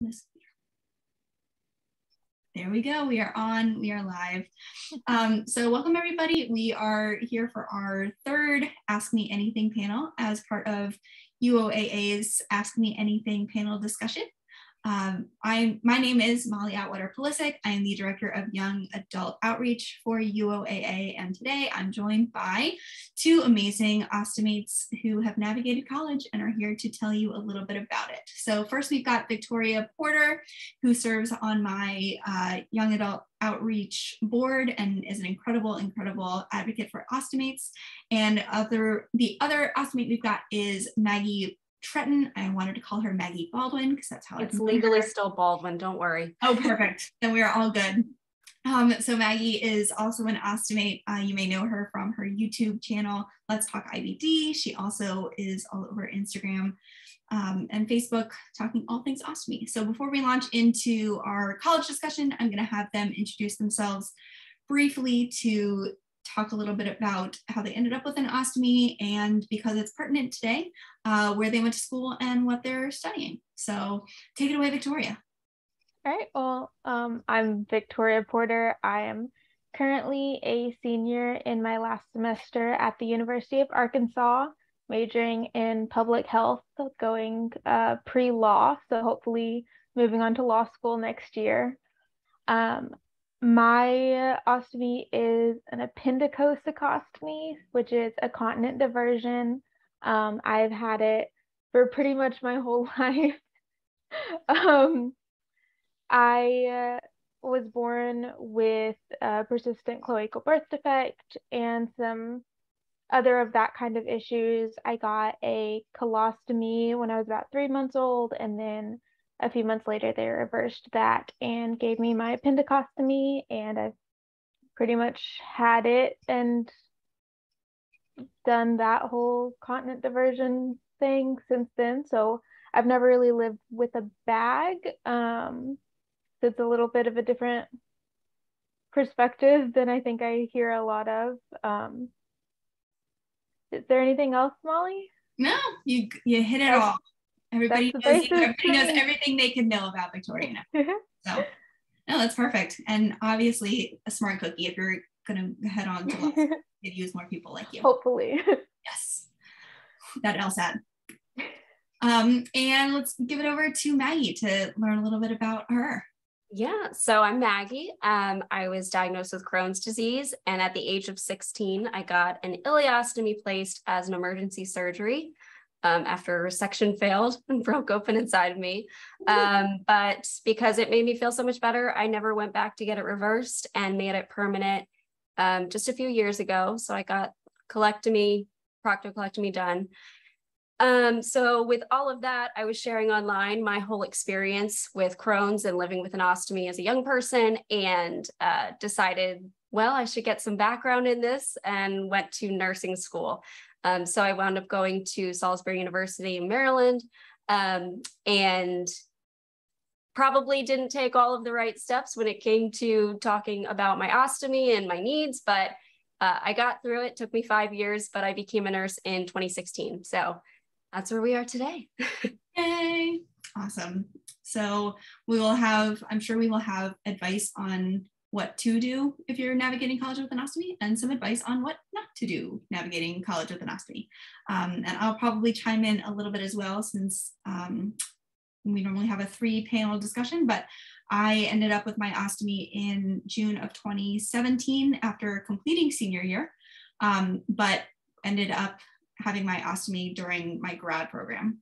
this. There we go. We are on. We are live. So welcome everybody. We are here for our third Ask Me Anything panel as part of UOAA's Ask Me Anything panel discussion. My name is Molly Atwater-Pulisic. I am the Director of Young Adult Outreach for UOAA, and today I'm joined by two amazing Ostomates who have navigated college and are here to tell you a little bit about it. So first we've got Victoria Porter, who serves on my Young Adult Outreach board and is an incredible advocate for Ostomates. And the other Ostomate we've got is Maggie Tretton. I wanted to call her Maggie Baldwin because that's how it's legally still Baldwin, don't worry. Oh, perfect. Then we are all good. So Maggie is also an Ostomate. You may know her from her YouTube channel, Let's Talk IBD. She also is all over Instagram and Facebook talking all things ostomy. So before we launch into our college discussion, I'm going to have them introduce themselves briefly to talk a little bit about how they ended up with an ostomy, and because it's pertinent today, where they went to school and what they're studying. So take it away, Victoria. All right, well, I'm Victoria Porter. I am currently a senior in my last semester at the University of Arkansas, majoring in public health, going pre-law, so hopefully moving on to law school next year. My ostomy is an appendicocecostomy, which is a continent diversion. I've had it for pretty much my whole life. I was born with a persistent cloacal birth defect and some other of that kind of issues. I got a colostomy when I was about 3 months old, and then a few months later, they reversed that and gave me my appendicostomy, and I've pretty much had it and done that whole continent diversion thing since then. So I've never really lived with a bag. It's a little bit of a different perspective than I think I hear a lot of. Is there anything else, Molly? No, you hit it all. Everybody knows everything they could know about Victoria now. So, no, that's perfect. And obviously a smart cookie if you're going to head on to law school, could use more people like you. Hopefully. Yes, that LSAT. And let's give it over to Maggie to learn a little bit about her. Yeah, so I'm Maggie. I was diagnosed with Crohn's disease, and at the age of 16, I got an ileostomy placed as an emergency surgery. After a resection failed and broke open inside of me. But because it made me feel so much better, I never went back to get it reversed and made it permanent just a few years ago. So I got proctocolectomy done. So with all of that, I was sharing online my whole experience with Crohn's and living with an ostomy as a young person, and decided, well, I should get some background in this, and went to nursing school. So I wound up going to Salisbury University in Maryland, and probably didn't take all of the right steps when it came to talking about my ostomy and my needs, but I got through it. It took me 5 years, but I became a nurse in 2016. So that's where we are today. Yay. Awesome. So I'm sure we will have advice on what to do if you're navigating college with an ostomy, and some advice on what not to do navigating college with an ostomy. And I'll probably chime in a little bit as well, since we normally have a 3-panel discussion, but I ended up with my ostomy in June of 2017 after completing senior year, but ended up having my ostomy during my grad program.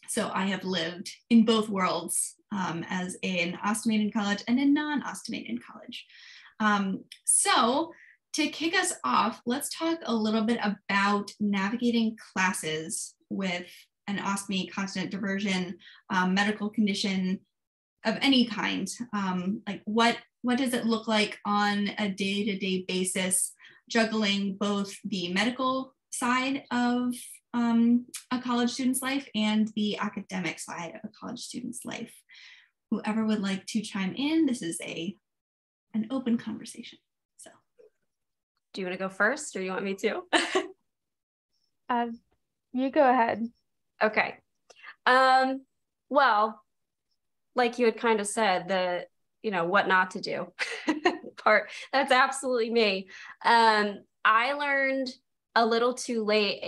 So I have lived in both worlds as an ostomate in college and a non-ostomate in college. So to kick us off, let's talk a little bit about navigating classes with an ostomy, continent diversion, medical condition of any kind. Like what does it look like on a day-to-day basis, juggling both the medical side of a college student's life and the academic side of a college student's life? Whoever would like to chime in, this is an open conversation. So, do you want to go first, or do you want me to? You go ahead. Okay. Well, like you had kind of said, what not to do part, that's absolutely me. I learned a little too late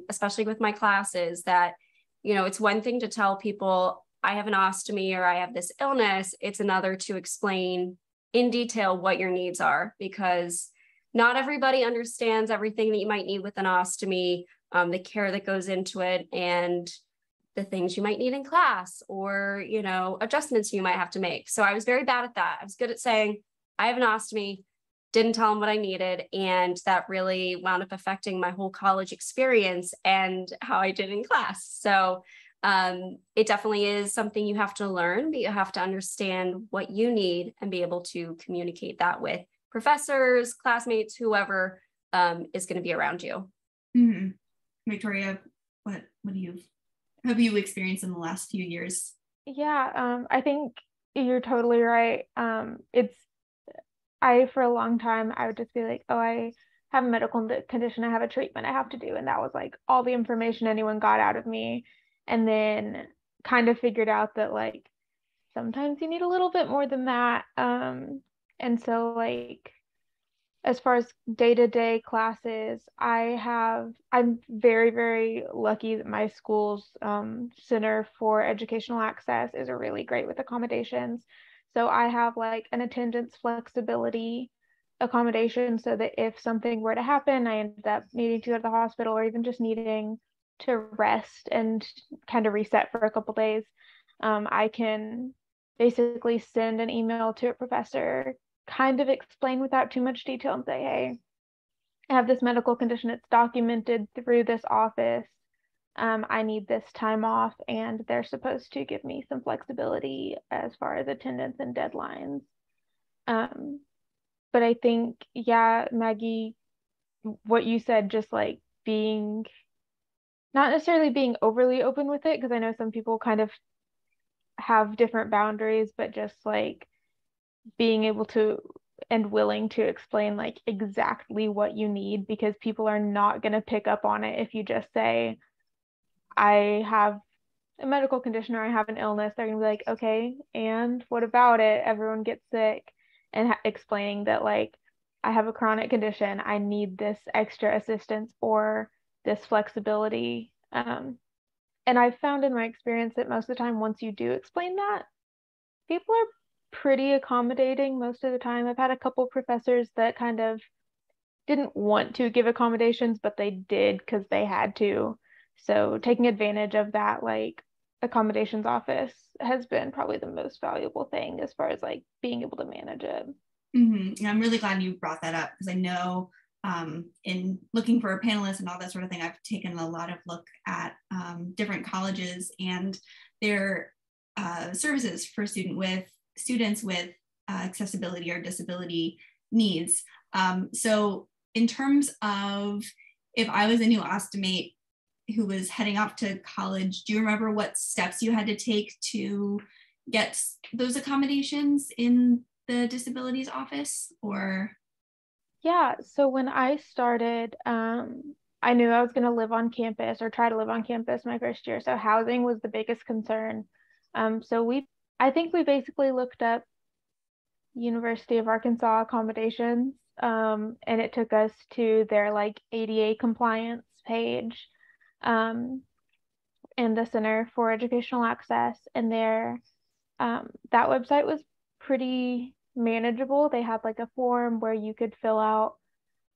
especially with my classes, that, it's one thing to tell people I have an ostomy or I have this illness. It's another to explain in detail what your needs are, because not everybody understands everything that you might need with an ostomy, the care that goes into it, and the things you might need in class, or, adjustments you might have to make. So I was very bad at that. I was good at saying, I have an ostomy, didn't tell them what I needed. And that really wound up affecting my whole college experience and how I did in class. So it definitely is something you have to learn, but you have to understand what you need and be able to communicate that with professors, classmates, whoever is going to be around you. Mm-hmm. Victoria, what have you experienced in the last few years? Yeah, I think you're totally right. For a long time, I would just be like, oh, I have a medical condition, I have a treatment I have to do. And that was like all the information anyone got out of me. And then kind of figured out that like, sometimes you need a little bit more than that. And so like, as far as day-to-day classes, I'm very, very lucky that my school's Center for Educational Access is really great with accommodations. So I have like an attendance flexibility accommodation, so that if something were to happen, I ended up needing to go to the hospital, or even just needing to rest and kind of reset for a couple days, I can basically send an email to a professor, kind of explain without too much detail, and say, hey, I have this medical condition, it's documented through this office, I need this time off, and they're supposed to give me some flexibility as far as attendance and deadlines. But I think, yeah, Maggie, what you said, just like not necessarily being overly open with it, because I know some people kind of have different boundaries, but just like being able to and willing to explain like exactly what you need, because people are not going to pick up on it if you just say, I have a medical condition or I have an illness. They're going to be like, okay, and what about it? Everyone gets sick. And explaining that like, I have a chronic condition, I need this extra assistance or this flexibility. And I've found in my experience that most of the time, once you do explain that, people are pretty accommodating most of the time. I've had a couple professors that kind of didn't want to give accommodations, but they did because they had to. So taking advantage of that, like, accommodations office has been probably the most valuable thing as far as like being able to manage it. Mm-hmm. I'm really glad you brought that up, because I know in looking for a panelist and all that sort of thing, I've taken a lot of look at different colleges and their services for students with accessibility or disability needs. So in terms of, if I was a new ostomate who was heading off to college, do you remember what steps you had to take to get those accommodations in the disabilities office? Or Yeah, so when I started, I knew I was going to live on campus or try to live on campus my first year. So housing was the biggest concern. I think we basically looked up University of Arkansas accommodations, and it took us to their like ADA compliance page, and the Center for Educational Access, and that website was pretty manageable. They had like a form where you could fill out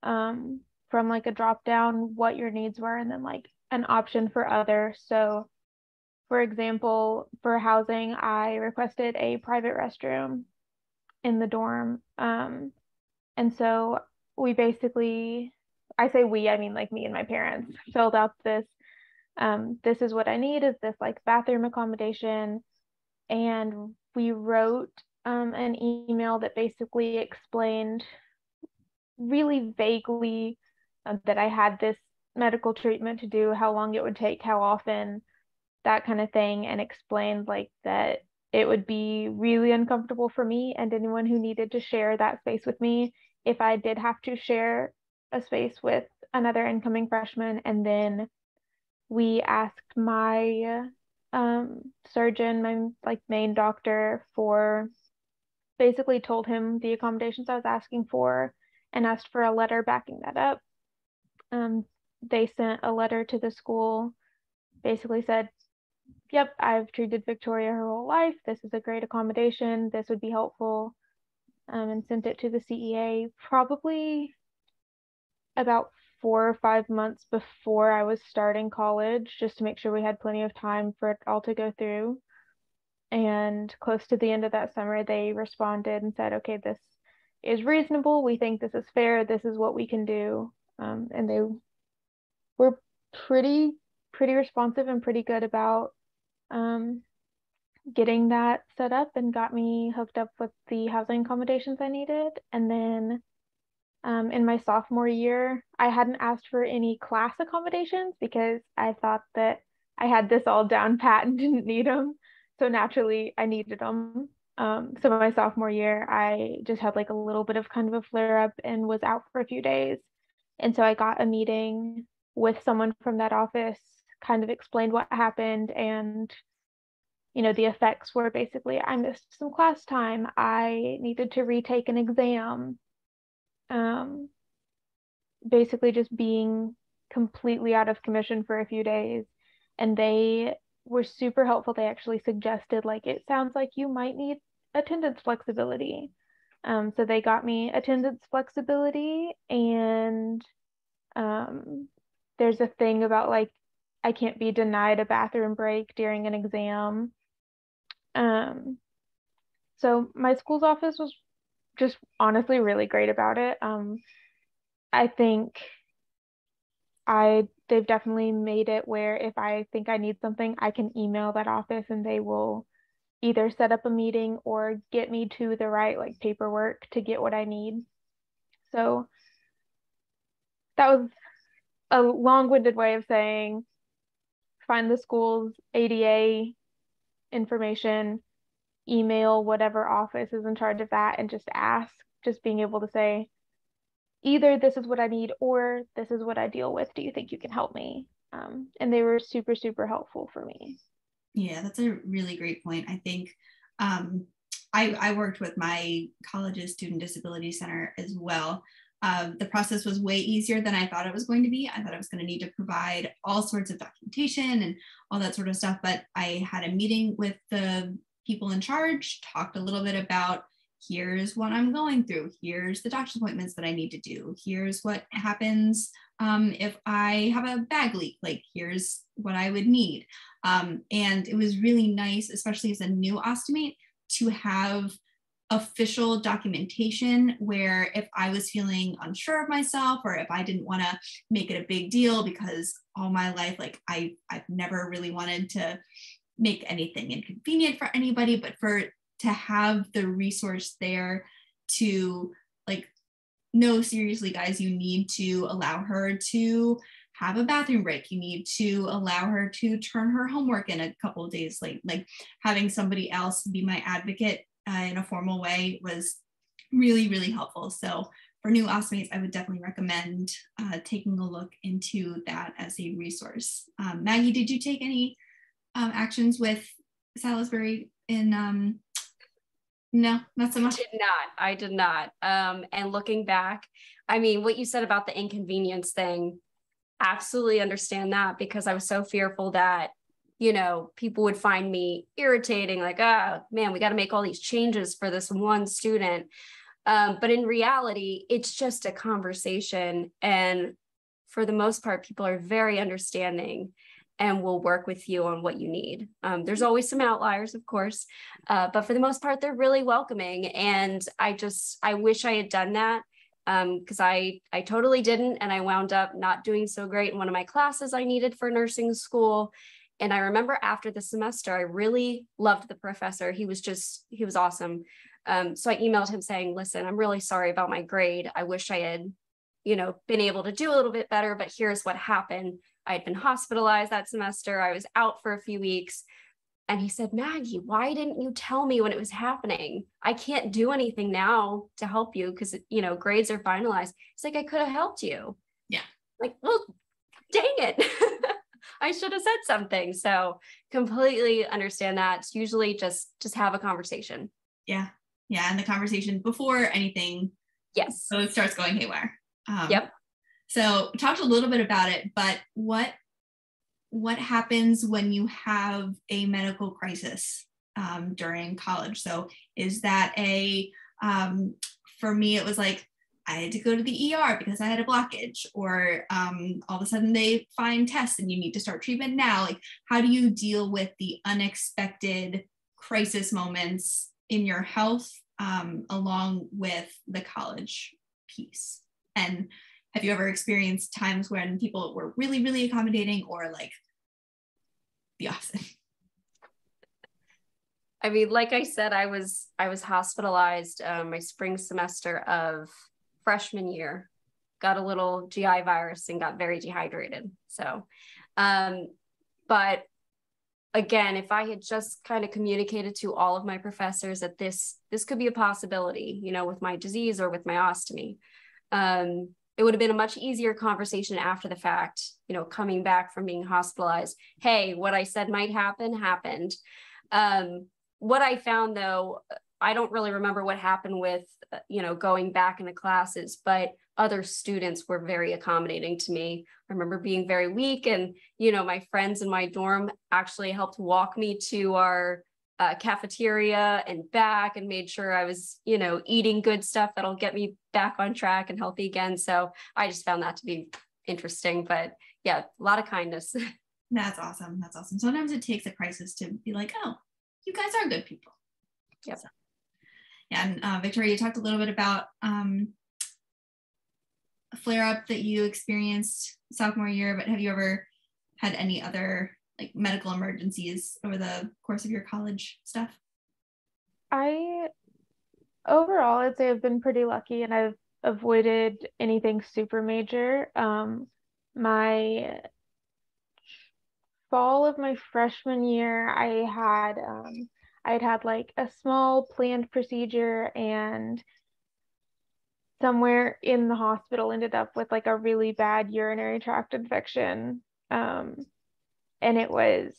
from like a drop down what your needs were, and then like an option for other. So for example, for housing, I requested a private restroom in the dorm. And so we basically, I say we, I mean like me and my parents filled out this, this is what I need, is this like bathroom accommodation. And we wrote an email that basically explained really vaguely that I had this medical treatment to do, how long it would take, how often, that kind of thing, and explained like that it would be really uncomfortable for me and anyone who needed to share that space with me if I did have to share a space with another incoming freshman. And then we asked my surgeon, my like main doctor, for basically told him the accommodations I was asking for and asked for a letter backing that up. They sent a letter to the school, basically said, yep, I've treated Victoria her whole life. This is a great accommodation. This would be helpful. And sent it to the CEA probably about 4 or 5 months before I was starting college, just to make sure we had plenty of time for it all to go through. And close to the end of that summer, they responded and said, okay, this is reasonable. We think this is fair. This is what we can do. And they were pretty responsive and pretty good about getting that set up and got me hooked up with the housing accommodations I needed. And then in my sophomore year, I hadn't asked for any class accommodations because I thought that I had this all down pat and didn't need them. So naturally, I needed them. So my sophomore year, I just had like a little bit of kind of a flare up and was out for a few days. And so I got a meeting with someone from that office, kind of explained what happened, and the effects were basically I missed some class time. I needed to retake an exam. Basically just being completely out of commission for a few days. And they were super helpful. They actually suggested, like, it sounds like you might need attendance flexibility. So they got me attendance flexibility, and there's a thing about like I can't be denied a bathroom break during an exam. So my school's office was just honestly really great about it. I think they've definitely made it where if I think I need something, I can email that office and they will either set up a meeting or get me to the right like paperwork to get what I need. So that was a long-winded way of saying find the school's ADA information, email whatever office is in charge of that, and just ask. Just being able to say, either this is what I need or this is what I deal with. Do you think you can help me? And they were super, super helpful for me. Yeah, that's a really great point. I think I worked with my college's Student Disability Center as well. The process was way easier than I thought it was going to be. I thought I was going to need to provide all sorts of documentation and all that sort of stuff, but I had a meeting with the people in charge, talked a little bit about here's what I'm going through, here's the doctor's appointments that I need to do, here's what happens if I have a bag leak, like here's what I would need. And it was really nice, especially as a new ostomate, to have official documentation where if I was feeling unsure of myself or if I didn't want to make it a big deal, because all my life, like I've never really wanted to make anything inconvenient for anybody, but to have the resource there to like, no, seriously, guys, you need to allow her to have a bathroom break. You need to allow her to turn her homework in a couple of days late. Like having somebody else be my advocate in a formal way was really, really helpful. So for new ostomates, I would definitely recommend taking a look into that as a resource. Maggie, did you take any actions with Salisbury in no, not so much. I did not. And looking back, I mean, what you said about the inconvenience thing, absolutely understand that, because I was so fearful that, people would find me irritating, like, oh man, we got to make all these changes for this one student. But in reality, it's just a conversation. And for the most part, people are very understanding and will work with you on what you need. There's always some outliers, of course, but for the most part, they're really welcoming. And I wish I had done that, because I totally didn't. And I wound up not doing so great in one of my classes I needed for nursing school. And I remember after the semester, I really loved the professor. He was awesome. So I emailed him saying, listen, I'm really sorry about my grade. I wish I had, been able to do a little bit better, but here's what happened. I had been hospitalized that semester. I was out for a few weeks. And he said, Maggie, why didn't you tell me when it was happening? I can't do anything now to help you because, grades are finalized. It's like, I could have helped you. Yeah. Like, well, dang it. I should have said something. So completely understand that. It's usually just have a conversation. Yeah. Yeah. And the conversation before anything. Yes. So it starts going haywire. Yep. So we talked a little bit about it, but what happens when you have a medical crisis during college? So is that for me, it was like, I had to go to the ER because I had a blockage, or all of a sudden they find tests and you need to start treatment now. Like, how do you deal with the unexpected crisis moments in your health along with the college piece? And have you ever experienced times when people were really, really accommodating, or like the opposite? I mean, like I said, I was hospitalized my spring semester of freshman year, got a little GI virus and got very dehydrated. So, but again, if I had just kind of communicated to all of my professors that this could be a possibility, you know, with my disease or with my ostomy, it would have been a much easier conversation after the fact, you know, coming back from being hospitalized. Hey, what I said might happen, happened. What I found though, I don't really remember what happened with, you know, going back into classes, but other students were very accommodating to me. I remember being very weak, and, you know, my friends in my dorm actually helped walk me to our cafeteria and back, and made sure I was, you know, eating good stuff that'll get me back on track and healthy again. So I just found that to be interesting, but yeah, a lot of kindness. That's awesome. That's awesome. Sometimes it takes a crisis to be like, oh, you guys are good people. Yep. So, yeah. And Victoria, you talked a little bit about a flare-up that you experienced sophomore year, but have you ever had any other like medical emergencies over the course of your college stuff? Overall, I'd say I've been pretty lucky, and I've avoided anything super major. My fall of my freshman year, I had like a small planned procedure, and somewhere in the hospital ended up with like a really bad urinary tract infection. And it was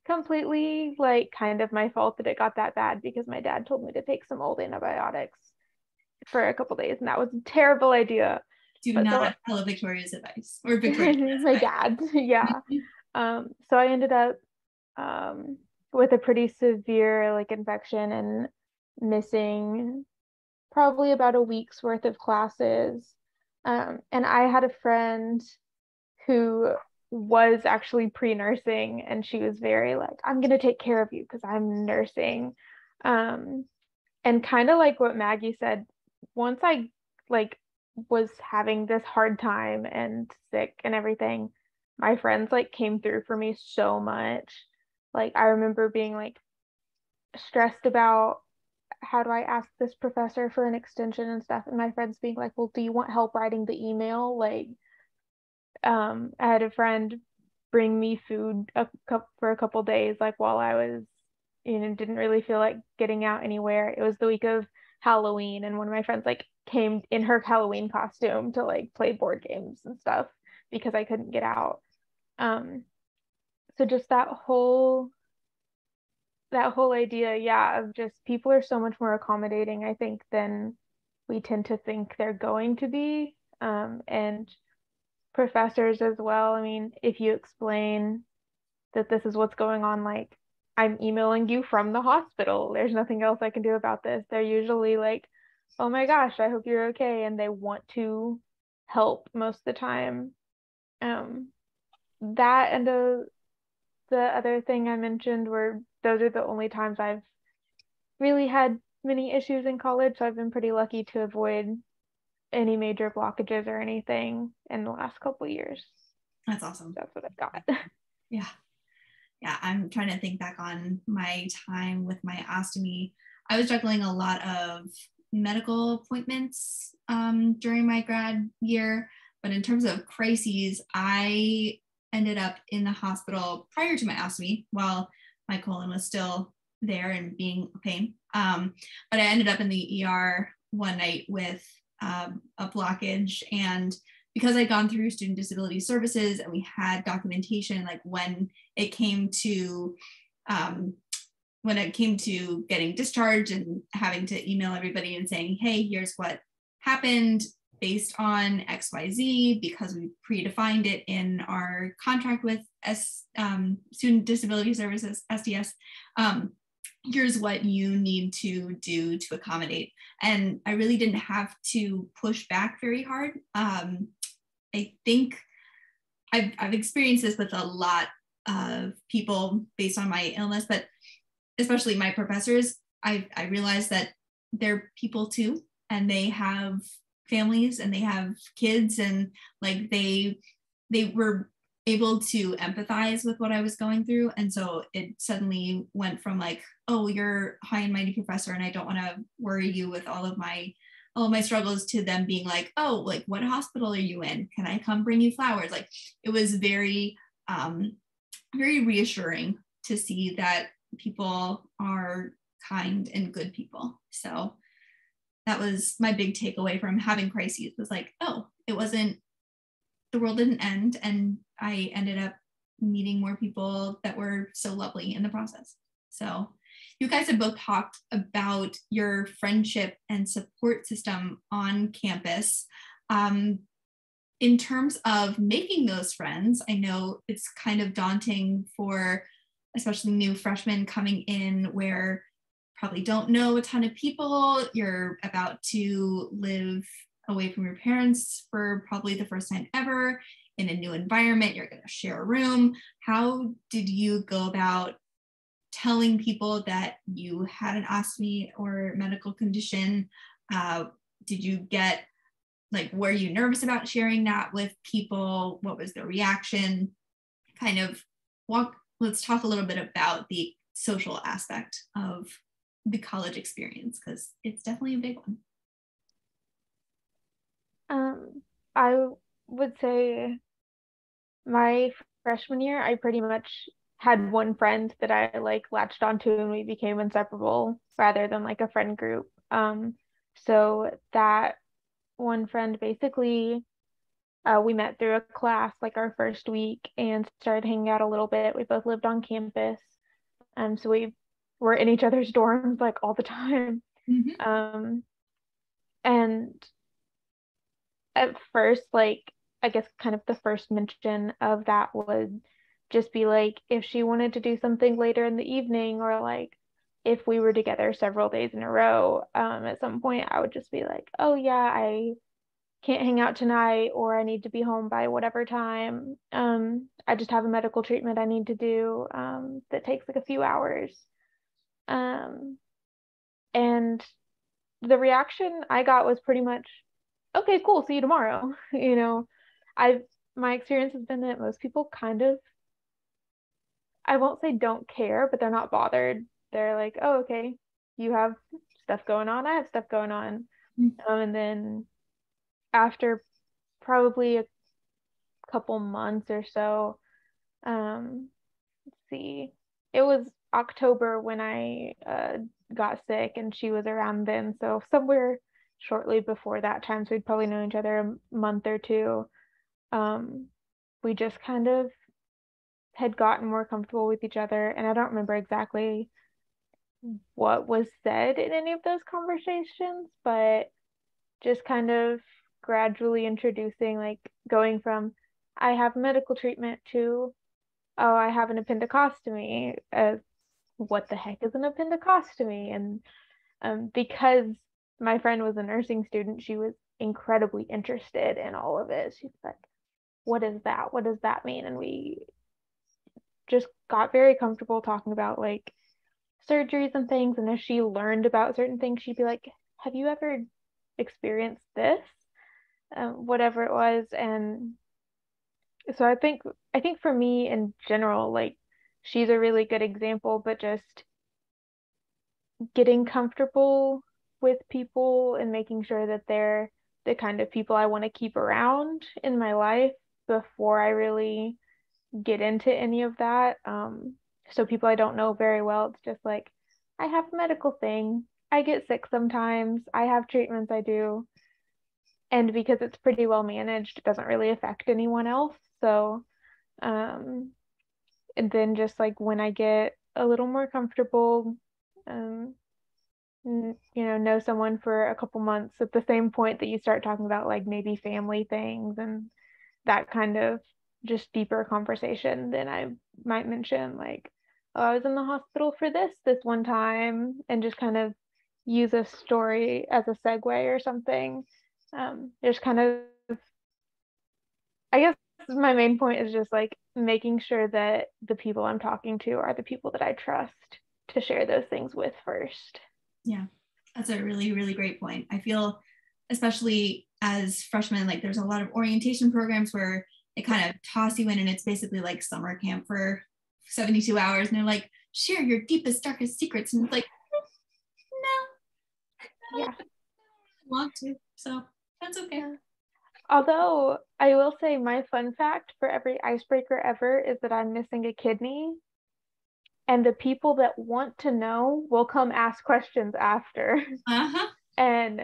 completely like kind of my fault that it got that bad, because my dad told me to take some old antibiotics for a couple days, and that was a terrible idea. Do not follow Victoria's advice, or Victoria's my dad. Yeah. So I ended up with a pretty severe like infection and missing probably about a week's worth of classes. And I had a friend who was actually pre-nursing, and she was very like, I'm gonna take care of you because I'm nursing. And kind of like what Maggie said, once I like was having this hard time and sick and everything, my friends like came through for me so much. Like, I remember being like stressed about, how do I ask this professor for an extension and stuff, and my friends being like, well, do you want help writing the email? Like, I had a friend bring me food for a couple days, like while I was, you know, didn't really feel like getting out anywhere. It was the week of Halloween, and one of my friends like came in her Halloween costume to like play board games and stuff because I couldn't get out. So just that whole idea, yeah, of just people are so much more accommodating, I think, than we tend to think they're going to be. And professors as well. I mean, if you explain that this is what's going on, like, I'm emailing you from the hospital, there's nothing else I can do about this, they're usually like, oh my gosh, I hope you're okay, and they want to help most of the time. That and the other thing I mentioned were, those are the only times I've really had many issues in college, so I've been pretty lucky to avoid any major blockages or anything in the last couple of years. That's awesome. That's what I've got. Yeah. Yeah. I'm trying to think back on my time with my ostomy. I was juggling a lot of medical appointments during my grad year, but in terms of crises, I ended up in the hospital prior to my ostomy while my colon was still there and being a pain. But I ended up in the ER one night with a blockage, and because I'd gone through student disability services and we had documentation, like when it came to getting discharged and having to email everybody and saying, hey, here's what happened based on XYZ, because we predefined it in our contract with Student Disability Services, SDS, here's what you need to do to accommodate. And I really didn't have to push back very hard. I think I've experienced this with a lot of people based on my illness, but especially my professors, I realized that they're people too, and they have families and they have kids, and like they were able to empathize with what I was going through. And so it suddenly went from like, oh, you're high and mighty professor and I don't want to worry you with all of my struggles, to them being like, oh, like what hospital are you in? Can I come bring you flowers? Like it was very, very reassuring to see that people are kind and good people. So that was my big takeaway from having crises, was like, oh, the world didn't end, and I ended up meeting more people that were so lovely in the process. So you guys have both talked about your friendship and support system on campus. In terms of making those friends, I know it's kind of daunting for especially new freshmen coming in, where probably don't know a ton of people. You're about to live away from your parents for probably the first time ever in a new environment. You're going to share a room. How did you go about telling people that you had an ostomy or medical condition? Did you get, like, were you nervous about sharing that with people? What was the reaction? Let's talk a little bit about the social aspect of the college experience, because it's definitely a big one. I would say my freshman year, I pretty much had one friend that I like latched onto and we became inseparable rather than like a friend group. So that one friend, basically, we met through a class like our first week and started hanging out a little bit. We both lived on campus. So we were in each other's dorms like all the time. Mm-hmm. And at first, like, I guess kind of the first mention of that would just be like, if she wanted to do something later in the evening, or like if we were together several days in a row, at some point I would just be like, oh yeah, I can't hang out tonight, or I need to be home by whatever time. I just have a medical treatment I need to do that takes like a few hours. And the reaction I got was pretty much, okay, cool, see you tomorrow. My experience has been that most people kind of, I won't say don't care, but they're not bothered. They're like, oh, okay, you have stuff going on, I have stuff going on. And then after probably a couple months or so, let's see, it was October when I got sick, and she was around then. So somewhere shortly before that time, so we'd probably known each other a month or two. We just kind of had gotten more comfortable with each other, and I don't remember exactly what was said in any of those conversations, but just kind of gradually introducing, like going from I have medical treatment to, oh, I have an appendicostomy. What the heck is an appendicostomy? And because my friend was a nursing student, she was incredibly interested in all of it. She's like, what is that? What does that mean? And we just got very comfortable talking about like surgeries and things. And as she learned about certain things, she'd be like, have you ever experienced this? Whatever it was. And so I think for me in general, like, she's a really good example, but just getting comfortable with people and making sure that they're the kind of people I want to keep around in my life before I really get into any of that. So people I don't know very well, it's just like, I have a medical thing, I get sick sometimes, I have treatments I do. and because it's pretty well managed, it doesn't really affect anyone else. So, and then just like when I get a little more comfortable, know someone for a couple months, at the same point that you start talking about like maybe family things and that kind of just deeper conversation, then I might mention like, oh, I was in the hospital for this one time, and just kind of use a story as a segue or something. There's kind of, I guess my main point is just like making sure that the people I'm talking to are the people that I trust to share those things with first. Yeah, that's a really, really great point. I feel, especially as freshmen, like there's a lot of orientation programs where they kind of toss you in, and it's basically like summer camp for 72 hours. And they're like, share your deepest, darkest secrets. And it's like, no, yeah, I want to. So that's okay. Although I will say my fun fact for every icebreaker ever is that I'm missing a kidney. And the people that want to know will come ask questions after. Uh-huh. And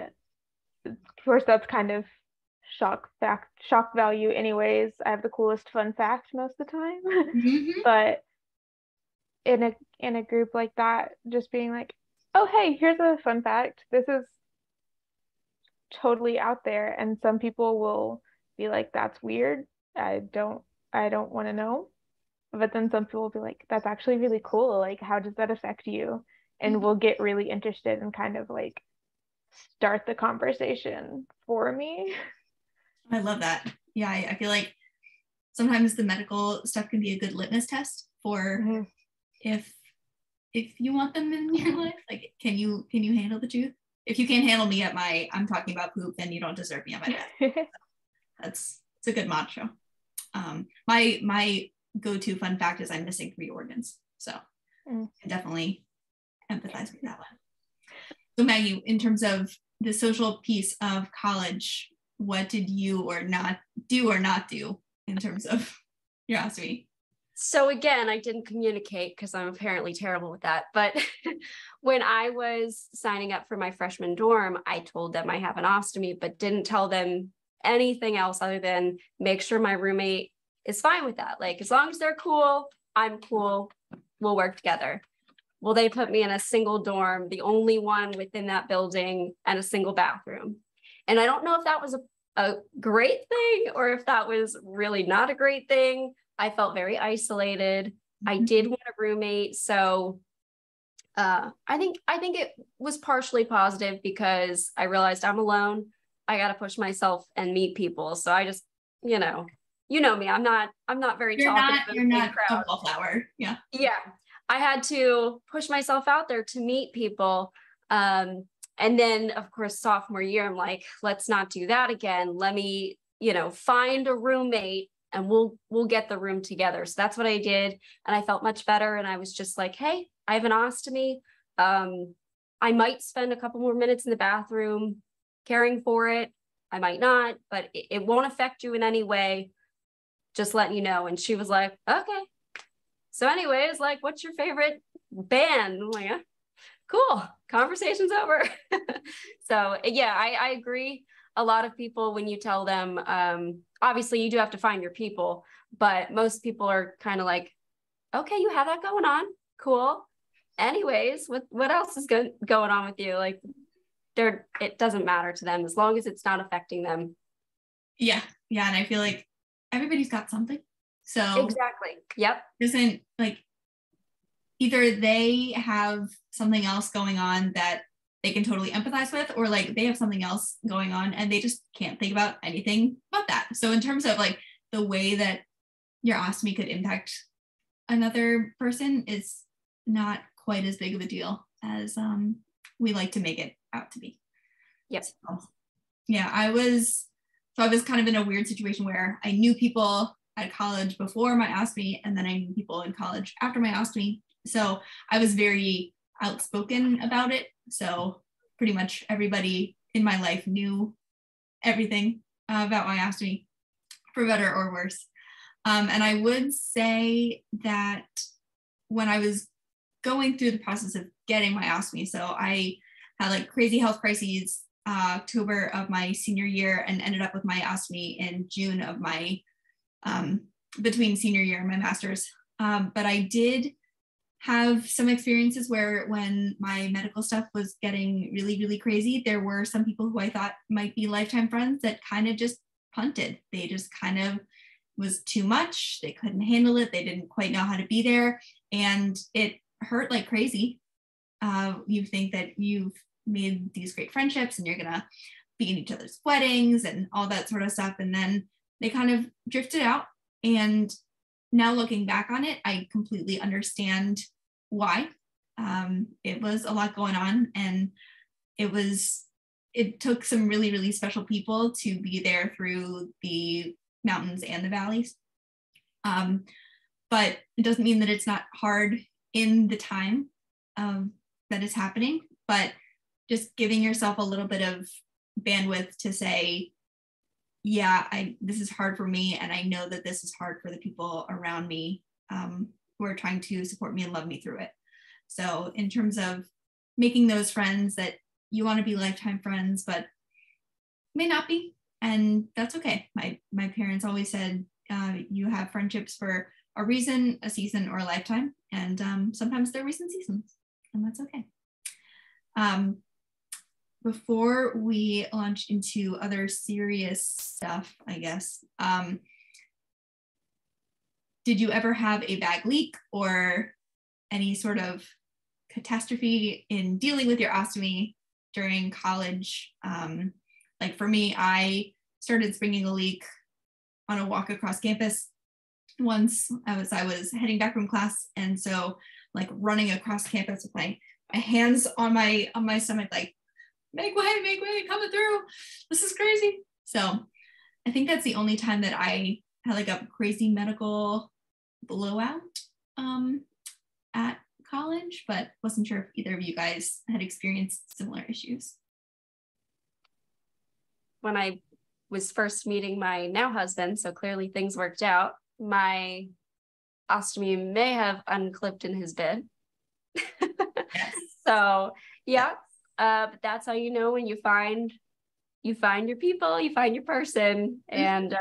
of course, that's kind of shock value anyways. I have the coolest fun fact most of the time. Mm-hmm. But in a group like that, just being like, oh hey, here's a fun fact. This is totally out there, and some people will be like, that's weird. I don't want to know. But then some people will be like, that's actually really cool. Like, how does that affect you? And we'll get really interested and kind of like start the conversation for me. I love that. Yeah, I feel like sometimes the medical stuff can be a good litmus test for if you want them in your life. Like, can you handle the truth? If you can't handle me at I'm talking about poop, then you don't deserve me at my desk. It's a good motto. My go-to fun fact is I'm missing 3 organs. So I definitely empathize with that one. So Maggie, in terms of the social piece of college, what did you or not do in terms of your ostomy? So again, I didn't communicate because I'm apparently terrible with that. But when I was signing up for my freshman dorm, I told them I have an ostomy, but didn't tell them anything else other than make sure my roommate is fine with that. Like, as long as they're cool, I'm cool, we'll work together. Well, they put me in a single dorm, the only one within that building, and a single bathroom. And I don't know if that was a great thing or if that was really not a great thing. I felt very isolated. I did want a roommate. So I think it was partially positive because I realized I'm alone. I got to push myself and meet people. So I just, you know me. I'm not very talkative. You're not a wallflower. Yeah. Yeah. I had to push myself out there to meet people. And then of course, sophomore year, I'm like, let's not do that again. Let me, find a roommate and we'll get the room together. So that's what I did. And I felt much better. And I was just like, hey, I have an ostomy. I might spend a couple more minutes in the bathroom caring for it. I might not, but it won't affect you in any way. Just letting you know. And she was like, okay. So anyways, like, what's your favorite band? I'm like, cool, conversation's over. So yeah, I agree. A lot of people, when you tell them, obviously you do have to find your people, but most people are kind of like, okay, you have that going on. Cool. Anyways, what else is going on with you? Like, it doesn't matter to them as long as it's not affecting them. Yeah. Yeah. And I feel like everybody's got something. So exactly. Yep. Isn't like either they have something else going on that they can totally empathize with, or like they have something else going on and they just can't think about anything but that. So in terms of like the way that your ostomy could impact another person is not quite as big of a deal as we like to make it out to be. Yes. So, yeah, I was kind of in a weird situation where I knew people at college before my ostomy, and then I knew people in college after my ostomy. So I was very outspoken about it. So pretty much everybody in my life knew everything about my ostomy, for better or worse. And I would say that when I was going through the process of getting my ostomy, so I had like crazy health crises. October of my senior year and ended up with my ostomy in June of my, between senior year and my master's. But I did have some experiences where when my medical stuff was getting really, really crazy, there were some people who I thought might be lifetime friends that kind of just punted. They just kind of was too much. They couldn't handle it. They didn't quite know how to be there. And it hurt like crazy. You think that you've made these great friendships and you're going to be in each other's weddings and all that sort of stuff. And then they kind of drifted out. And now looking back on it, I completely understand why. It was a lot going on, and it took some really, really special people to be there through the mountains and the valleys. But it doesn't mean that it's not hard in the time that is happening, but just giving yourself a little bit of bandwidth to say, yeah, this is hard for me, and I know that this is hard for the people around me who are trying to support me and love me through it. So in terms of making those friends that you want to be lifetime friends, but may not be, and that's okay. My parents always said, you have friendships for a reason, a season, or a lifetime, and sometimes they're reason seasons, and that's okay. Before we launch into other serious stuff, I guess, did you ever have a bag leak or any sort of catastrophe in dealing with your ostomy during college? Like for me, I started springing a leak on a walk across campus once. I was heading back from class, and so like running across campus with my hands on my stomach, like, make way, coming through. This is crazy. So I think that's the only time that I had like a crazy medical blowout at college, but wasn't sure if either of you guys had experienced similar issues. When I was first meeting my now husband, so clearly things worked out, my ostomy may have unclipped in his bed. Yes. So yeah. But that's how you know when you find your people, you find your person. And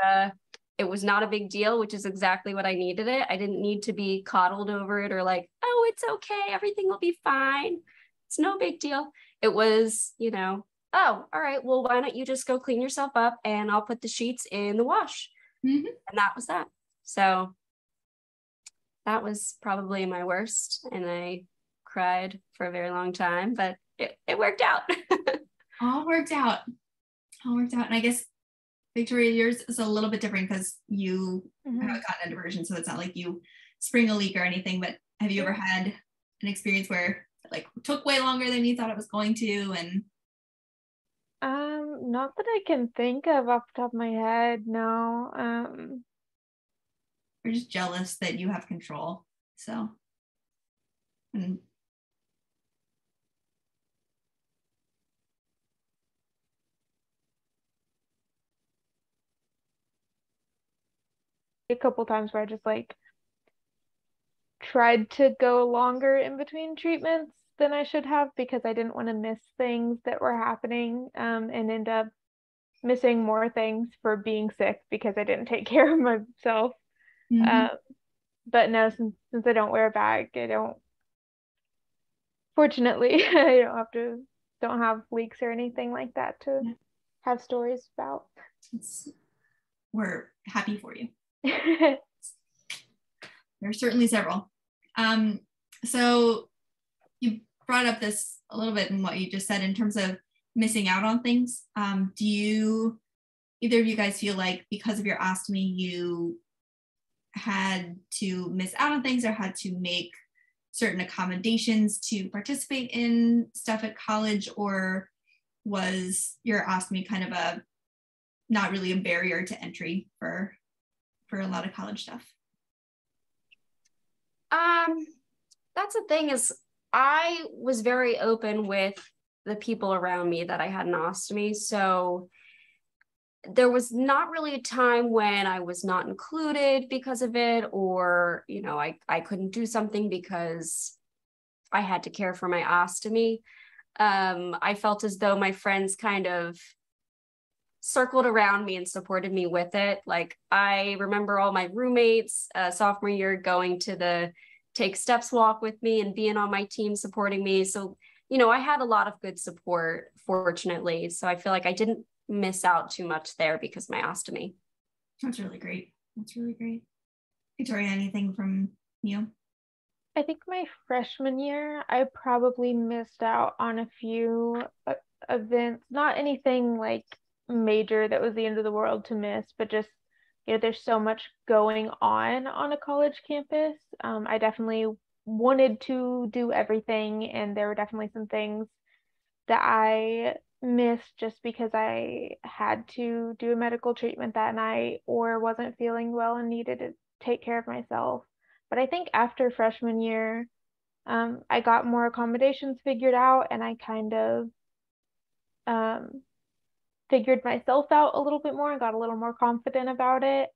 it was not a big deal, which is exactly what I needed it. I didn't need to be coddled over it or like, oh, it's okay, everything will be fine. It's no big deal. It was, oh, all right, well, why don't you just go clean yourself up and I'll put the sheets in the wash. Mm-hmm. And that was that. So that was probably my worst. And I cried for a very long time, but it worked out. All worked out. And I guess, Victoria, yours is a little bit different because you haven't gotten a diversion, so it's not like you spring a leak or anything, but have you ever had an experience where it like took way longer than you thought it was going to? And not that I can think of off the top of my head, no. we're just jealous that you have control. So, and a couple times where I just like tried to go longer in between treatments than I should have because I didn't want to miss things that were happening, and end up missing more things for being sick because I didn't take care of myself. But no, since I don't wear a bag, I don't, fortunately, I don't have leaks or anything like that to have stories about. We're happy for you. There are certainly several. So you brought up this a little bit in what you just said in terms of missing out on things. Do you, either of you guys feel like because of your ostomy, you had to miss out on things or had to make certain accommodations to participate in stuff at college, or was your ostomy kind of not really a barrier to entry for a lot of college stuff? That's the thing, is I was very open with the people around me that I had an ostomy. So there was not really a time when I was not included because of it, or, I couldn't do something because I had to care for my ostomy. I felt as though my friends kind of circled around me and supported me with it. Like I remember all my roommates sophomore year going to the Take Steps walk with me and being on my team supporting me. So, I had a lot of good support, fortunately. So I feel like I didn't miss out too much there because of my ostomy. That's really great. That's really great. Victoria, anything from you? I think my freshman year, I probably missed out on a few events, not anything like major that was the end of the world to miss, but just, there's so much going on a college campus. I definitely wanted to do everything, and there were definitely some things that I missed just because I had to do a medical treatment that night or wasn't feeling well and needed to take care of myself. But I think after freshman year, I got more accommodations figured out, and I kind of figured myself out a little bit more and got a little more confident about it.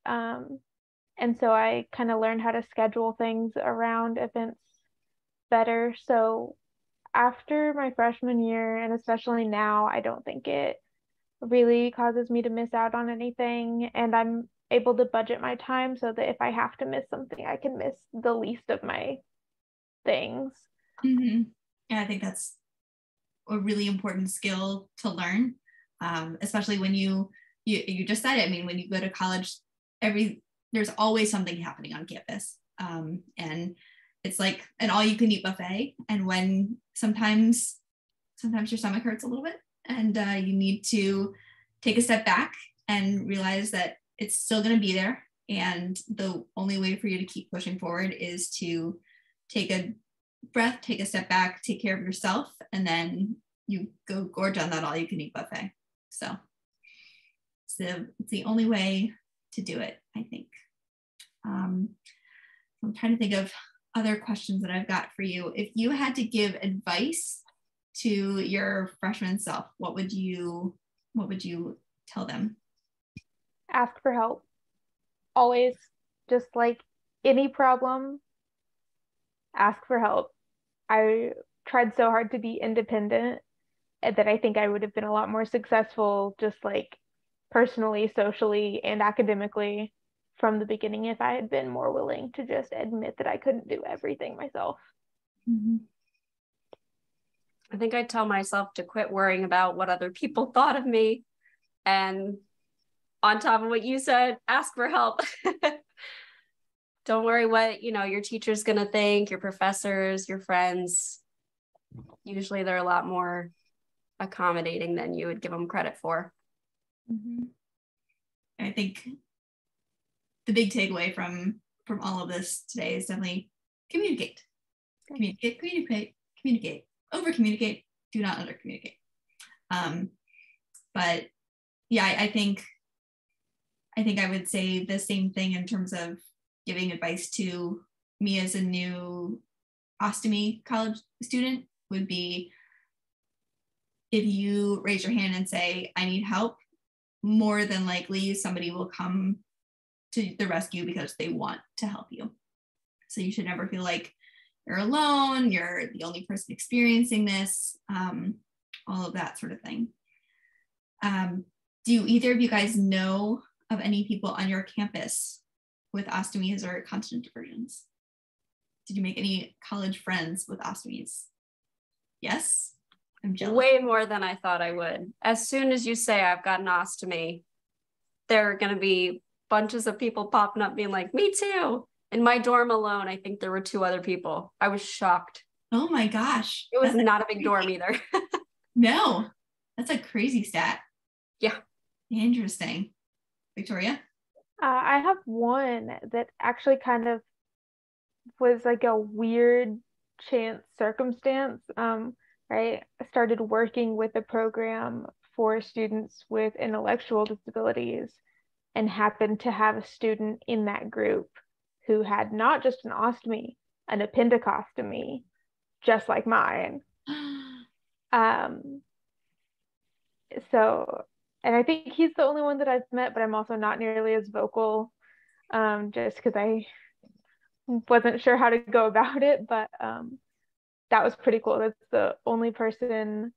And so I kind of learned how to schedule things around events better. So after my freshman year, and especially now, I don't think it really causes me to miss out on anything. And I'm able to budget my time so that if I have to miss something, I can miss the least of my things. Mm-hmm. Yeah, I think that's a really important skill to learn, especially when you just said it. I mean, when you go to college, there's always something happening on campus, and it's like an all-you-can-eat buffet. And when sometimes your stomach hurts a little bit, and you need to take a step back and realize that it's still going to be there. And the only way for you to keep pushing forward is to take a breath, take a step back, take care of yourself, and then you go gorge on that all-you-can-eat buffet. So it's the only way to do it, I think. I'm trying to think of other questions that I've got for you. If you had to give advice to your freshman self, what would you tell them? Ask for help. Always, just like any problem, ask for help. I tried so hard to be independent that I think I would have been a lot more successful, just like personally, socially, and academically from the beginning if I had been more willing to just admit that I couldn't do everything myself. Mm-hmm. I think I'd tell myself to quit worrying about what other people thought of me. And on top of what you said, ask for help. Don't worry what, your teacher's going to think, your professors, your friends. Usually they're a lot more accommodating than you would give them credit for. Mm-hmm. I think the big takeaway from all of this today is definitely communicate. Communicate. Over communicate. Do not under communicate. But yeah, I think I would say the same thing in terms of giving advice to me as a new ostomy college student would be, if you raise your hand and say, I need help, more than likely somebody will come to the rescue because they want to help you. So you should never feel like you're alone, you're the only person experiencing this, all of that sort of thing. Do either of you guys know of any people on your campus with ostomies or continent diversions? Did you make any college friends with ostomies? Yes? I'm jealous. Way more than I thought I would. As soon as you say I've got an ostomy, there are going to be bunches of people popping up being like, me too. In my dorm alone, I think there were 2 other people. I was shocked. Oh my gosh. It was not a big dorm either. No, that's a crazy stat. Yeah. Interesting. Victoria? I have one that actually kind of was like a weird chance circumstance. Right? I started working with a program for students with intellectual disabilities and happened to have a student in that group who had not just an ostomy, an appendicostomy, just like mine. So, and I think he's the only one that I've met, but I'm also not nearly as vocal, just because I wasn't sure how to go about it. But that was pretty cool. That's the only person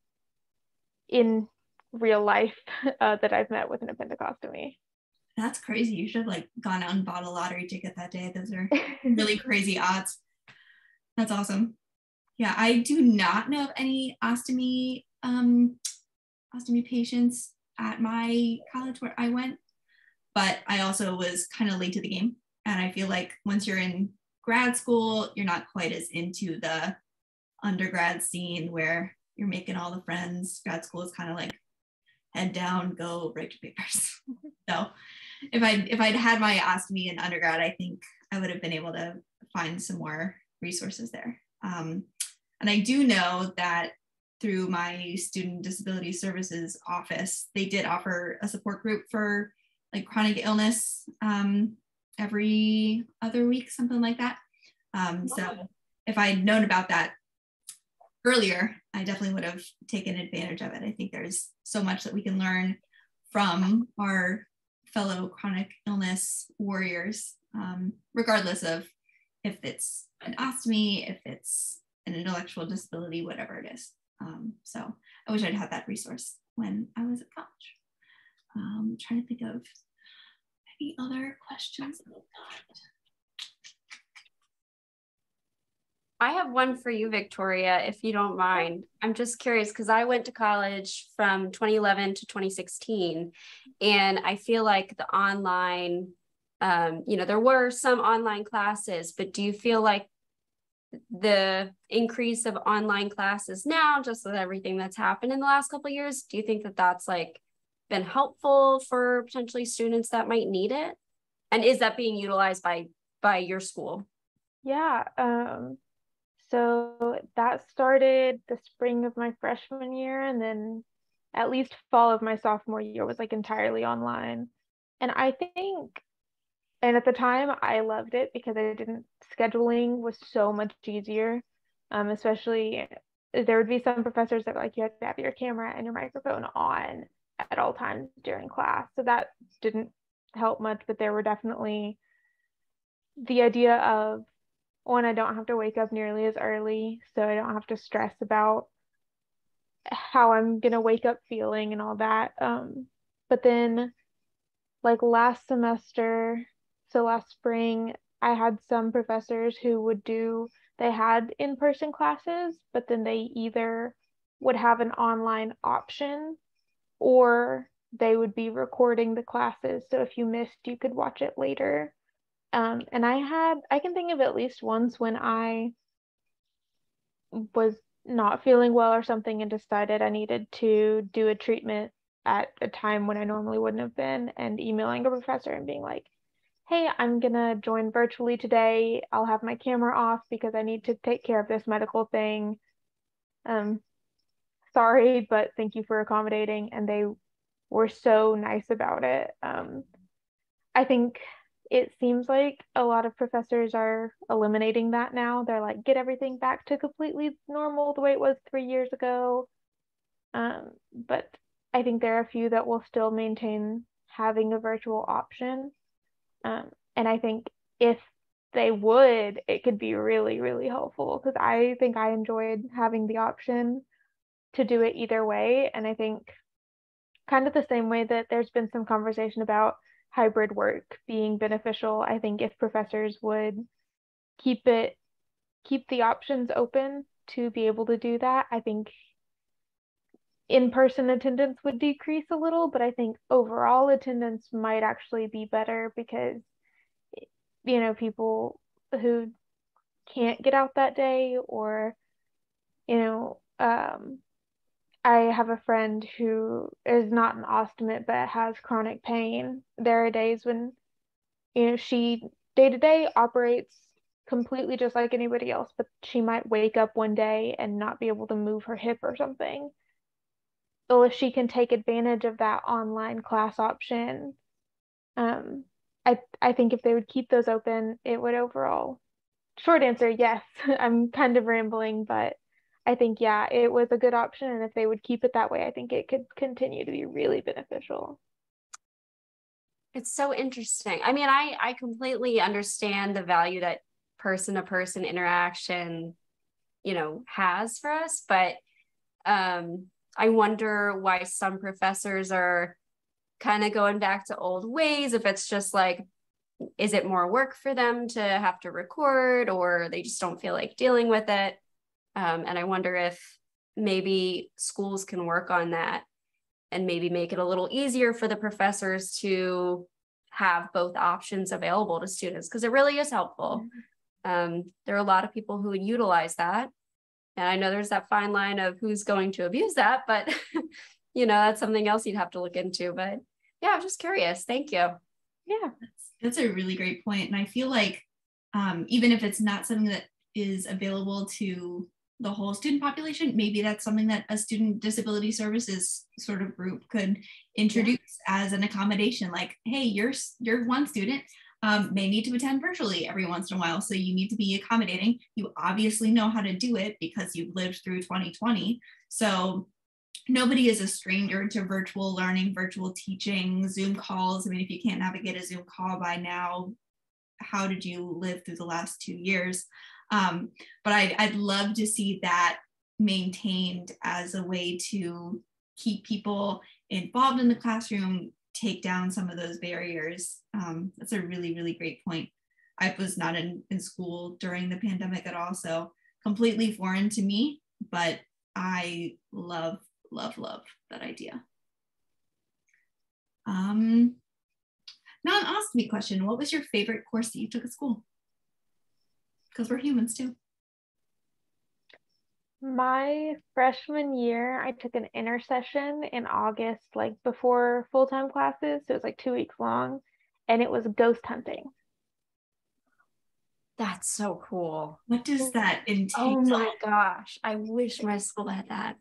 in real life that I've met with an appendicostomy. That's crazy. You should have like gone out and bought a lottery ticket that day. Those are really crazy odds. That's awesome. Yeah, I do not know of any ostomy patients at my college where I went, but I also was kind of late to the game. And I feel like once you're in grad school, you're not quite as into the undergrad scene where you're making all the friends. Grad school is kind of like head down, go write your papers. So if I'd had my ostomy in undergrad, I think I would have been able to find some more resources there. And I do know that through my Student Disability Services office, they did offer a support group for like chronic illness every other week, something like that. So if I'd known about that earlier, I definitely would have taken advantage of it. I think there's so much that we can learn from our fellow chronic illness warriors, regardless of if it's an ostomy, if it's an intellectual disability, whatever it is. So I wish I'd had that resource when I was at college. I'm trying to think of any other questions. I have one for you, Victoria, if you don't mind. I'm just curious because I went to college from 2011 to 2016, and I feel like the online, there were some online classes, but do you feel like the increase of online classes now, just with everything that's happened in the last couple of years, do you think that that's like been helpful for potentially students that might need it? And is that being utilized by your school? Yeah. So that started the spring of my freshman year, and then at least fall of my sophomore year was like entirely online. And I think, and at the time I loved it because scheduling was so much easier. Especially there would be some professors that like you had to have your camera and your microphone on at all times during class. So that didn't help much, but there were definitely the idea of, one, I don't have to wake up nearly as early, so I don't have to stress about how I'm gonna wake up feeling and all that. But then like last semester, so last spring, I had some professors who they had in-person classes, but then they either would have an online option or they would be recording the classes. So if you missed, you could watch it later. And I can think of at least once when I was not feeling well or something and decided I needed to do a treatment at a time when I normally wouldn't have been, and emailing a professor and being like, hey, I'm gonna join virtually today. I'll have my camera off because I need to take care of this medical thing. Sorry, but thank you for accommodating. And they were so nice about it. I think it seems like a lot of professors are eliminating that now. They're like, get everything back to completely normal the way it was 3 years ago. But I think there are a few that will still maintain having a virtual option. And I think if they would, it could be really, really helpful because I think I enjoyed having the option to do it either way. And I think kind of the same way that there's been some conversation about hybrid work being beneficial, I think if professors would keep the options open to be able to do that, I think in-person attendance would decrease a little, but I think overall attendance might actually be better because, people who can't get out that day, or, I have a friend who is not an ostomate but has chronic pain. There are days when, she day to day operates completely just like anybody else, but she might wake up one day and not be able to move her hip or something. Well, if she can take advantage of that online class option, I think if they would keep those open, it would overall. Short answer, yes. I'm kind of rambling, but I think, yeah, it was a good option. And if they would keep it that way, I think it could continue to be really beneficial. It's so interesting. I mean, I completely understand the value that person-to-person interaction has for us. But I wonder why some professors are kind of going back to old ways, if it's just like, is it more work for them to have to record, or they just don't feel like dealing with it? And I wonder if maybe schools can work on that and maybe make it a little easier for the professors to have both options available to students, because it really is helpful. There are a lot of people who would utilize that. And I know there's that fine line of who's going to abuse that, but that's something else you'd have to look into. But yeah, I'm just curious. Thank you. Yeah, that's a really great point. And I feel like even if it's not something that is available to the whole student population, maybe that's something that a student disability services sort of group could introduce as an accommodation. Like, hey, you're one student may need to attend virtually every once in a while, so you need to be accommodating. You obviously know how to do it because you've lived through 2020. So nobody is a stranger to virtual learning, virtual teaching, Zoom calls. I mean, if you can't navigate a Zoom call by now, how did you live through the last 2 years? But I'd love to see that maintained as a way to keep people involved in the classroom, take down some of those barriers. That's a really, really great point. I was not in school during the pandemic at all, so completely foreign to me, but I love that idea. Now an ostomy question. What was your favorite course that you took at school? Because we're humans too. My freshman year, I took an intercession in August, like before full-time classes. So it was like 2 weeks long, and it was ghost hunting. That's so cool. What does that entail? Oh my gosh. I wish my school had that.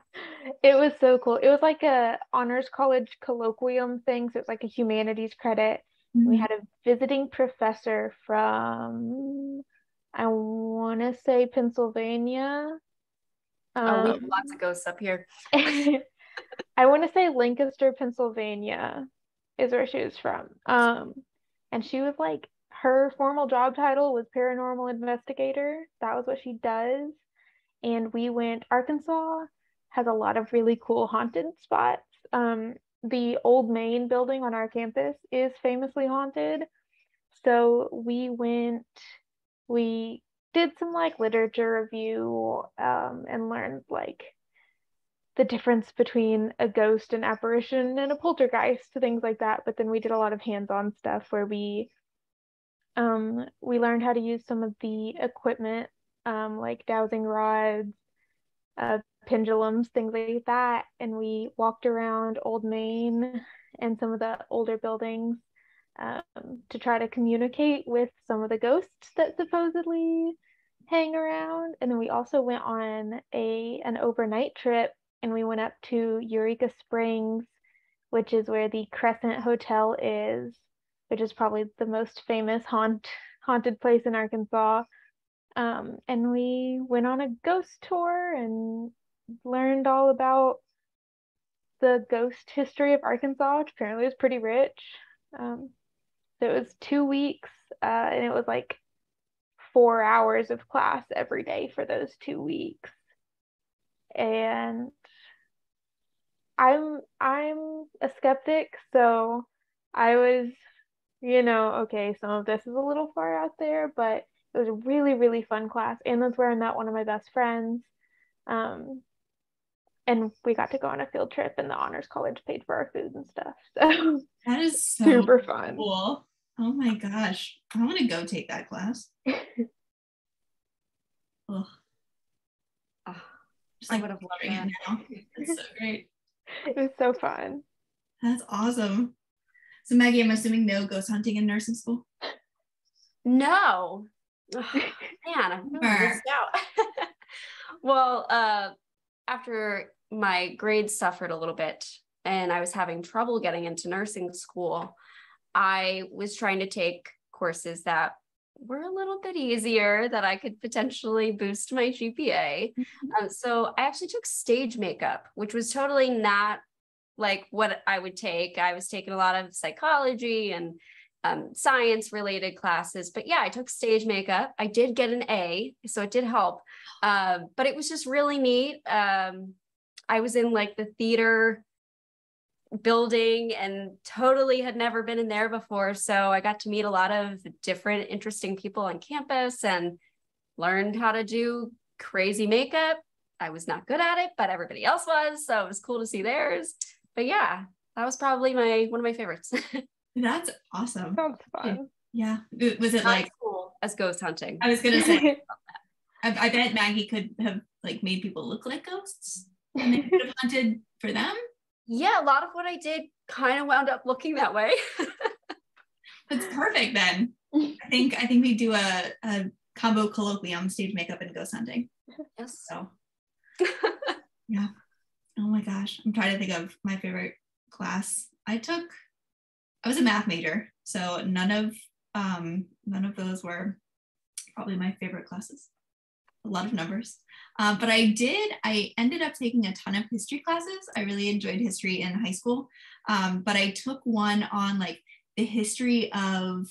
It was so cool. It was like a honors college colloquium thing. So it's like a humanities credit. Mm-hmm. We had a visiting professor from, I want to say, Pennsylvania. We have lots of ghosts up here. I want to say Lancaster, Pennsylvania is where she was from. And she was like, her formal job title was paranormal investigator. That was what she does. And we went, Arkansas has a lot of really cool haunted spots. The old main building on our campus is famously haunted. So we did some like literature review and learned like the difference between a ghost, an apparition, and a poltergeist, things like that. But then we did a lot of hands-on stuff where we learned how to use some of the equipment, like dowsing rods, pendulums, things like that. And we walked around Old Main and some of the older buildings to try to communicate with some of the ghosts that supposedly hang around. And then we also went on an overnight trip, and we went up to Eureka Springs, which is where the Crescent Hotel is, which is probably the most famous haunted place in Arkansas. And we went on a ghost tour and learned all about the ghost history of Arkansas, which apparently is pretty rich. So it was 2 weeks, and it was like 4 hours of class every day for those 2 weeks. And I'm a skeptic, so I was, okay, some of this is a little far out there, but it was a really, really fun class. And that's where I met one of my best friends. And we got to go on a field trip, and the honors college paid for our food and stuff. So that is so super fun. Cool. Oh my gosh. I want to go take that class. Oh, I would have loved that. Now. It's so great. It was so fun. That's awesome. So Maggie, I'm assuming no ghost hunting in nursing school? No. Oh, man, I'm really missed out. Well, after my grades suffered a little bit and I was having trouble getting into nursing school, I was trying to take courses that were a little bit easier, that I could potentially boost my GPA. Mm-hmm. So I actually took stage makeup, which was totally not like what I would take. I was taking a lot of psychology and science related classes. But yeah, I took stage makeup. I did get an A, so it did help. But it was just really neat. I was in like the theater building and totally had never been in there before. So I got to meet a lot of different interesting people on campus and learned how to do crazy makeup. I was not good at it, but everybody else was. So it was cool to see theirs. But yeah, that was probably one of my favorites. That's awesome. Sounds fun. Yeah. Was it Not like as cool as ghost hunting? I was gonna say, I bet Maggie could have like made people look like ghosts and they could have hunted for them. Yeah, a lot of what I did kind of wound up looking that way. That's perfect then. I think we do a combo colloquium, stage makeup and ghost hunting. Yes. So yeah. Oh my gosh. I'm trying to think of my favorite class. I was a math major, so none of those were probably my favorite classes. A lot of numbers. But I ended up taking a ton of history classes. I really enjoyed history in high school. But I took one on like the history of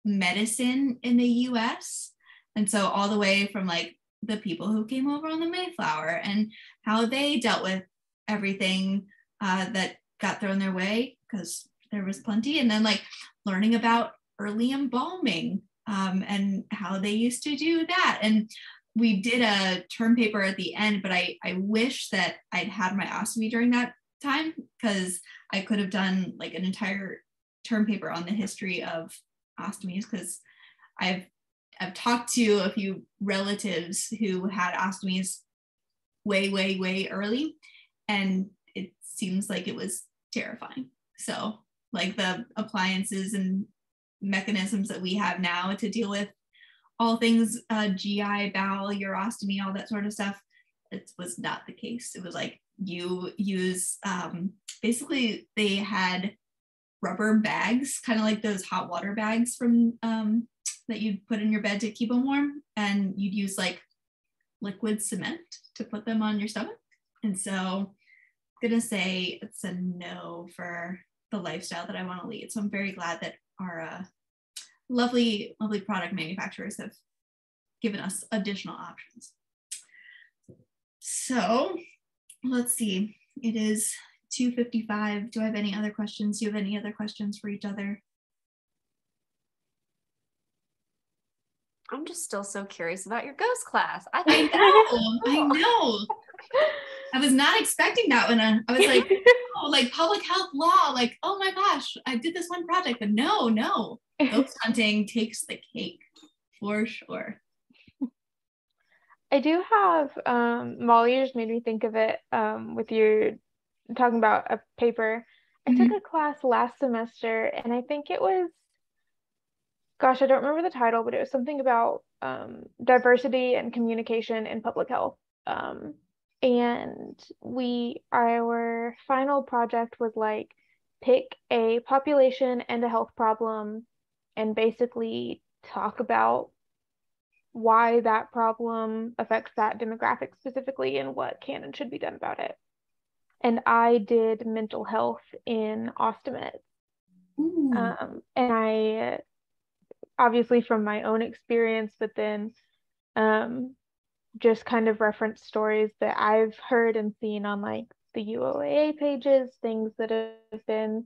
medicine in the US. And so all the way from like the people who came over on the Mayflower and how they dealt with everything that got thrown their way, because there was plenty. And then like learning about early embalming and how they used to do that. And we did a term paper at the end, but I wish that I'd had my ostomy during that time, because I could have done like an entire term paper on the history of ostomies, because I've talked to a few relatives who had ostomies way early, and it seems like it was terrifying. So like the appliances and mechanisms that we have now to deal with all things GI, bowel, urostomy, all that sort of stuff, it was not the case. It was like you use, basically they had rubber bags, kind of like those hot water bags from that you'd put in your bed to keep them warm, and you'd use like liquid cement to put them on your stomach. And so I'm gonna say it's a no for the lifestyle that I want to lead. So I'm very glad that our lovely product manufacturers have given us additional options. So let's see, it is 2:55. Do I have any other questions? Do you have any other questions for each other? I'm just still so curious about your ghost class. I know. I was not expecting that when I was like, oh, like public health law, like, oh my gosh, I did this one project, but no, ghost hunting takes the cake for sure. I do have, Molly just made me think of it with you talking about a paper. I took a class last semester, and I think it was, gosh, I don't remember the title, but it was something about diversity and communication in public health. And our final project was like, pick a population and a health problem and basically talk about why that problem affects that demographic specifically and what can and should be done about it. And I did mental health in ostomates. And I, obviously from my own experience, but then just kind of reference stories that I've heard and seen on like the UOAA pages, things that have been,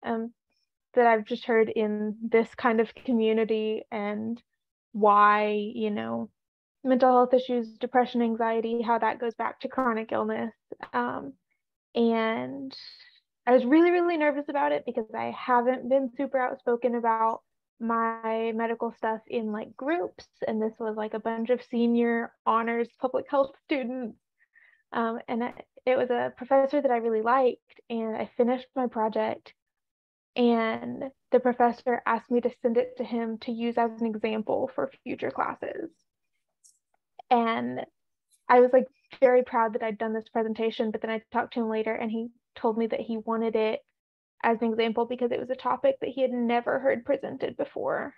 that I've just heard in this kind of community, and why, mental health issues, depression, anxiety, how that goes back to chronic illness. And I was really nervous about it because I haven't been super outspoken about my medical stuff in like groups, and this was like a bunch of senior honors public health students, and it was a professor that I really liked, and I finished my project, and the professor asked me to send it to him to use as an example for future classes. And I was like very proud that I'd done this presentation, but then I talked to him later and he told me that he wanted it as an example because it was a topic that he had never heard presented before.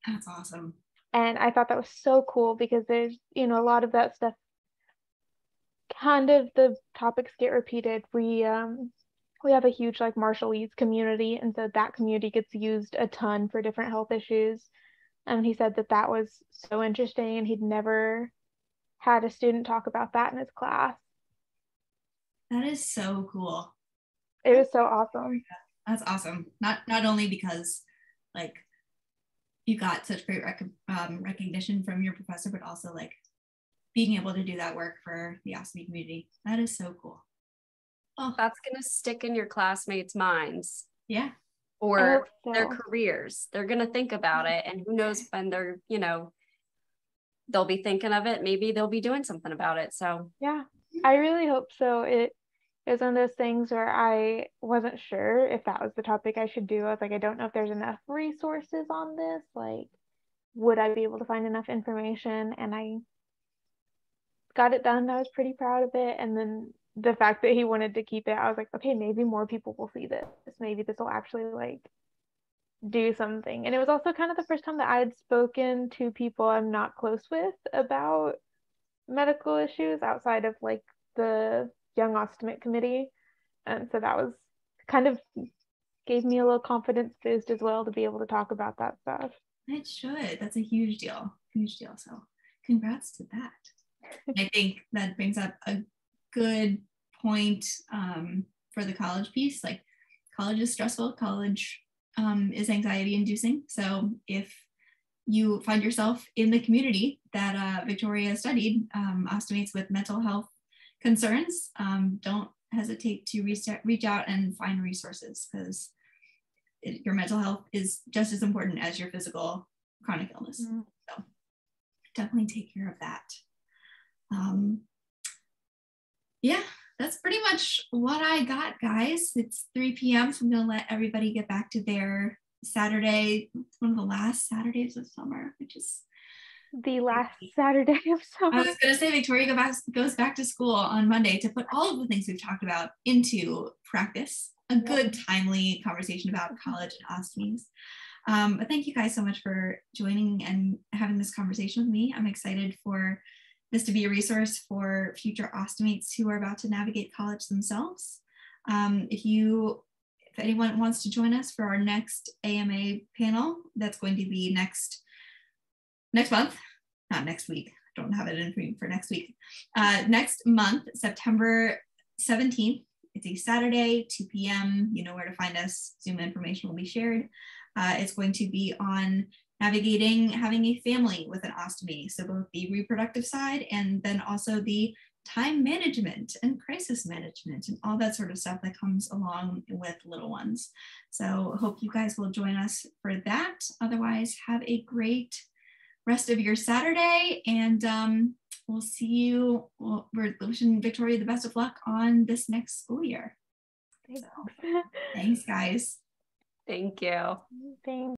That's awesome. And I thought that was so cool because there's, a lot of that stuff, kind of the topics get repeated. We we have a huge like Marshallese community, and so that community gets used a ton for different health issues. And he said that that was so interesting, and he'd never had a student talk about that in his class. That is so cool. It was so awesome. That's awesome. Not only because like you got such great recognition from your professor, but also like being able to do that work for the ostomy community. That is so cool. Oh, that's going to stick in your classmates' minds. Yeah. Or their careers. They're going to think about it. And who knows when they're, you know, they'll be thinking of it. Maybe they'll be doing something about it. So, yeah, I really hope so. It was one of those things where I wasn't sure if that was the topic I should do. I was like, I don't know if there's enough resources on this. Like, would I be able to find enough information? And I got it done. I was pretty proud of it. And then the fact that he wanted to keep it, I was like, okay, maybe more people will see this. Maybe this will actually like do something. And it was also kind of the first time that I had spoken to people I'm not close with about medical issues outside of like the Young Ostomate Committee. And so that was kind of gave me a little confidence boost as well to be able to talk about that stuff. It should. That's a huge deal. Huge deal. So congrats to that. I think that brings up a good point for the college piece. Like college is stressful. College is anxiety inducing. So if you find yourself in the community that Victoria studied, ostomates with mental health concerns, don't hesitate to reach out and find resources, because your mental health is just as important as your physical chronic illness. Mm-hmm. So definitely take care of that. Yeah, that's pretty much what I got, guys. It's 3 p.m. So I'm gonna let everybody get back to their Saturday. It's one of the last Saturdays of summer, which is the last Saturday of summer. I was gonna say Victoria goes back to school on Monday to put all of the things we've talked about into practice. A good, timely conversation about college and ostomies. But thank you guys so much for joining and having this conversation with me. I'm excited for this to be a resource for future ostomates who are about to navigate college themselves. If anyone wants to join us for our next AMA panel, that's going to be next month, not next week. I don't have it in for next week. Next month, September 17th. It's a Saturday, 2 p.m. You know where to find us. Zoom information will be shared. It's going to be on navigating having a family with an ostomy. So both the reproductive side and then also the time management and crisis management and all that sort of stuff that comes along with little ones. So hope you guys will join us for that. Otherwise, have a great rest of your Saturday, and we'll see you. We're wishing Victoria the best of luck on this next school year. So, thanks, guys. Thank you. Thanks.